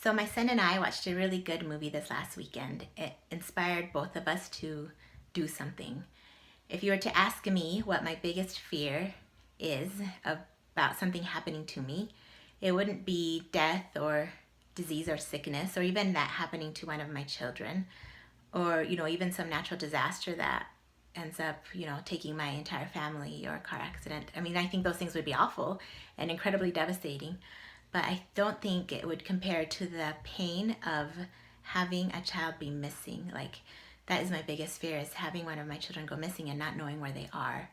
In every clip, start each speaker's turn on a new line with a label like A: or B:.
A: So my son and I watched a really good movie this last weekend. It inspired both of us to do something. If you were to ask me what my biggest fear is about something happening to me, it wouldn't be death or disease or sickness or even that happening to one of my children or, even some natural disaster that ends up, taking my entire family or a car accident. I mean, I think those things would be awful and incredibly devastating, but I don't think it would compare to the pain of having a child be missing. Like, that is my biggest fear, is having one of my children go missing and not knowing where they are.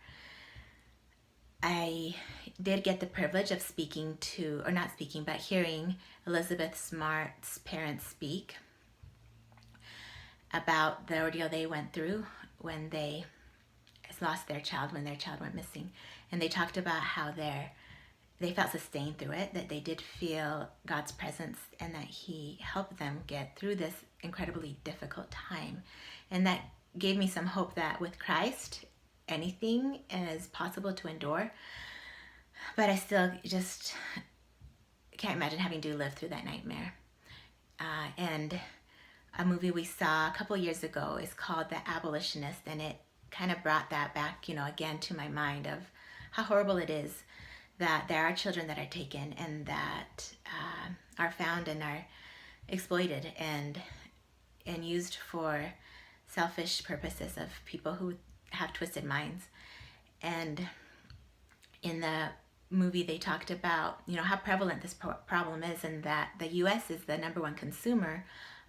A: I did get the privilege of speaking to, or not speaking, but hearing Elizabeth Smart's parents speak about the ordeal they went through when they lost their child, when their child went missing. And they talked about how they felt sustained through it, that they did feel God's presence and that He helped them get through this incredibly difficult time. And that gave me some hope that with Christ, anything is possible to endure. But I still just can't imagine having to live through that nightmare. And a movie we saw a couple years ago is called The Abolitionist, and it kind of brought that back, again to my mind of how horrible it is that there are children that are taken and that are found and are exploited and used for selfish purposes of people who have twisted minds. And in the movie, they talked about, how prevalent this problem is, and that the U.S. is the #1 consumer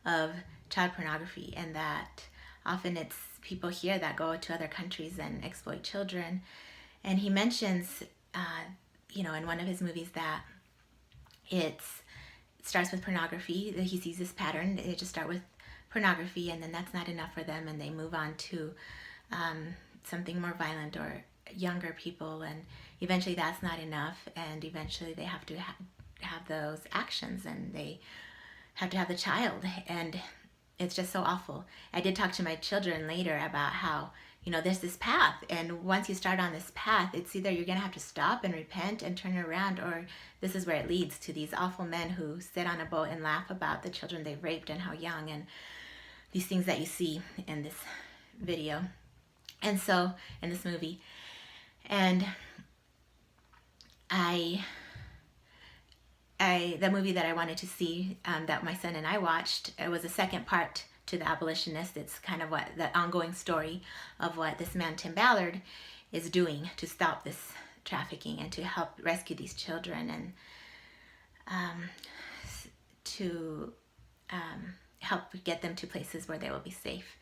A: of child pornography, and that often it's people here that go to other countries and exploit children. And he mentions, in one of his movies that it starts with pornography, that he sees this pattern. They just start with pornography, and then that's not enough for them, and they move on to something more violent or younger people, and eventually that's not enough, and eventually they have to have those actions, and they have to have the child, and it's just so awful. I did talk to my children later about how, there's this path, and once you start on this path, it's either you're going to have to stop and repent and turn around, or this is where it leads to these awful men who sit on a boat and laugh about the children they've raped and how young, and these things that you see in this video. And so, in this movie, and the movie that I wanted to see, that my son and I watched, it was a second part to The Abolitionist. It's kind of what the ongoing story of what this man Tim Ballard is doing to stop this trafficking and to help rescue these children, and to help get them to places where they will be safe.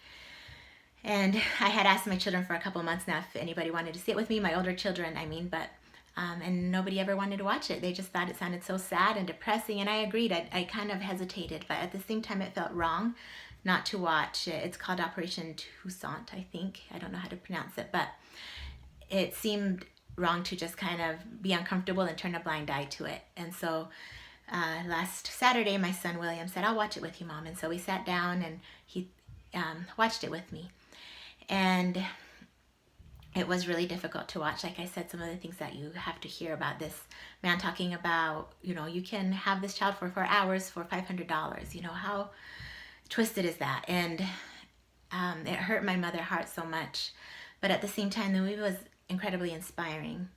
A: And I had asked my children for a couple months now if anybody wanted to see it with me, my older children, but and nobody ever wanted to watch it. They just thought it sounded so sad and depressing, and I agreed. I kind of hesitated, but at the same time it felt wrong not to watch it. It's called Operation Toussaint, I think. I don't know how to pronounce it, but it seemed wrong to just kind of be uncomfortable and turn a blind eye to it. And so last Saturday, my son William said, "I'll watch it with you, Mom." And so we sat down and he watched it with me. And it was really difficult to watch. Like I said, some of the things that you have to hear about this man talking about, you can have this child for 4 hours for $500. How twisted is that? And it hurt my mother heart so much. But at the same time, the movie was incredibly inspiring.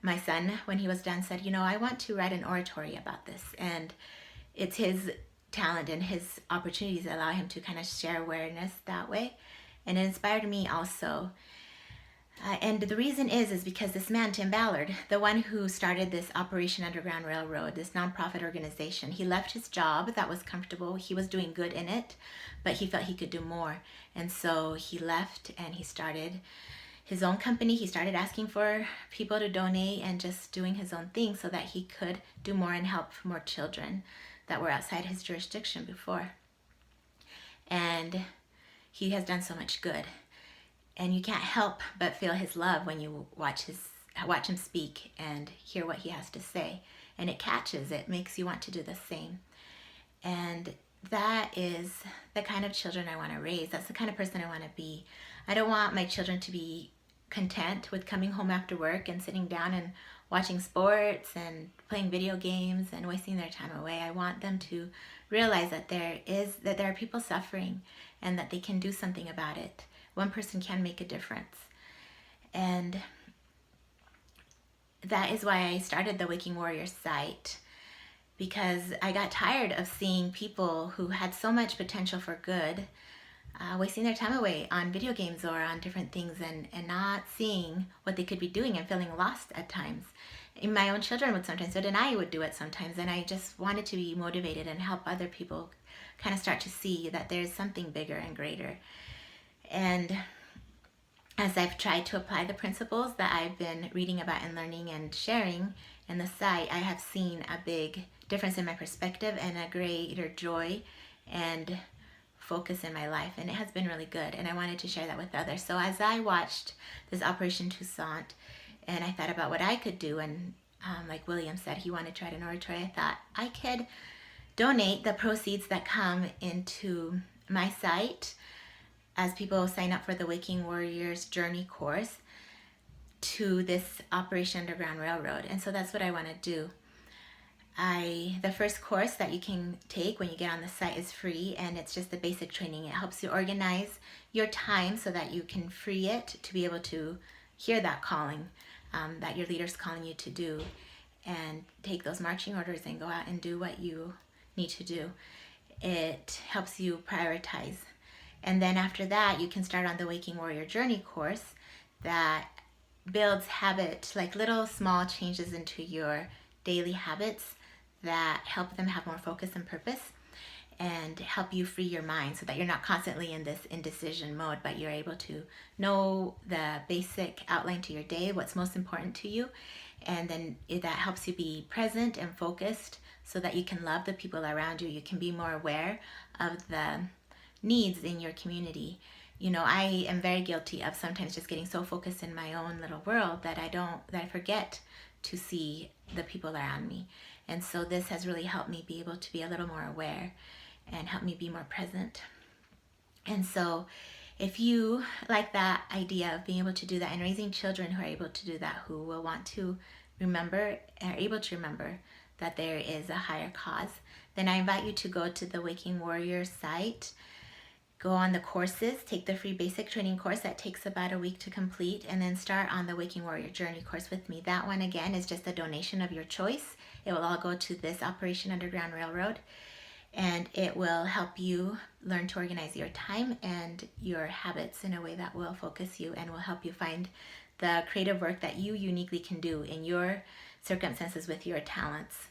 A: My son, when he was done, said, "I want to write an oratory about this." And it's his talent and his opportunities that allow him to kind of share awareness that way. And it inspired me also. And the reason is because this man, Tim Ballard, the one who started this Operation Underground Railroad, this nonprofit organization, he left his job that was comfortable. He was doing good in it, but he felt he could do more. And so he left and he started his own company. He started asking for people to donate and just doing his own thing so that he could do more and help more children that were outside his jurisdiction before. And he has done so much good. And you can't help but feel his love when you watch him speak and hear what he has to say. And it catches, it makes you want to do the same. And that is the kind of children I want to raise. That's the kind of person I want to be. I don't want my children to be content with coming home after work and sitting down and watching sports and playing video games and wasting their time away. I want them to realize that there are people suffering and that they can do something about it. One person can make a difference. And that is why I started the Waking Warrior site, because I got tired of seeing people who had so much potential for good wasting their time away on video games or on different things, and not seeing what they could be doing and feeling lost at times. And my own children would sometimes do it, and I would do it sometimes, and I just wanted to be motivated and help other people kind of start to see that there's something bigger and greater. And as I've tried to apply the principles that I've been reading about and learning and sharing in the site, I have seen a big difference in my perspective and a greater joy and focus in my life, and it has been really good, and I wanted to share that with others. So as I watched this Operation Toussaint and I thought about what I could do, and like William said, he wanted to write an oratory, I thought I could donate the proceeds that come into my site as people sign up for the Waking Warriors Journey course to this Operation Underground Railroad. And so that's what I want to do. The first course that you can take when you get on the site is free, and it's just the basic training. It helps you organize your time so that you can free it to be able to hear that calling that your leader's calling you to do, and take those marching orders and go out and do what you need to do. It helps you prioritize. And then after that, you can start on the Waking Warrior Journey course that builds habit, like little small changes into your daily habits that help them have more focus and purpose, and help you free your mind so that you're not constantly in this indecision mode, but you're able to know the basic outline to your day, what's most important to you, and then that helps you be present and focused so that you can love the people around you. You can be more aware of the needs in your community. You know, I am very guilty of sometimes just getting so focused in my own little world that I forget to see the people around me. And so this has really helped me be able to be a little more aware and help me be more present. And so if you like that idea of being able to do that and raising children who are able to do that, who will want to remember, are able to remember that there is a higher cause, then I invite you to go to the Waking Warrior site, go on the courses, take the free basic training course that takes about a week to complete, and then start on the Waking Warrior Journey course with me. That one, again, is just a donation of your choice. It will all go to this Operation Underground Railroad, and it will help you learn to organize your time and your habits in a way that will focus you and will help you find the creative work that you uniquely can do in your circumstances with your talents.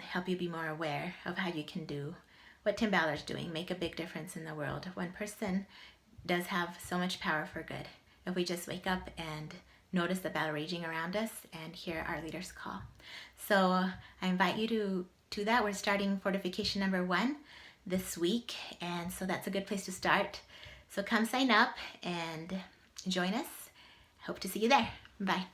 A: Help you be more aware of how you can do what Tim Ballard's doing, make a big difference in the world. One person does have so much power for good if we just wake up and notice the battle raging around us and hear our leader's call. So I invite you to that. We're starting fortification number 1 this week, and so that's a good place to start. So come sign up and join us. Hope to see you there. Bye.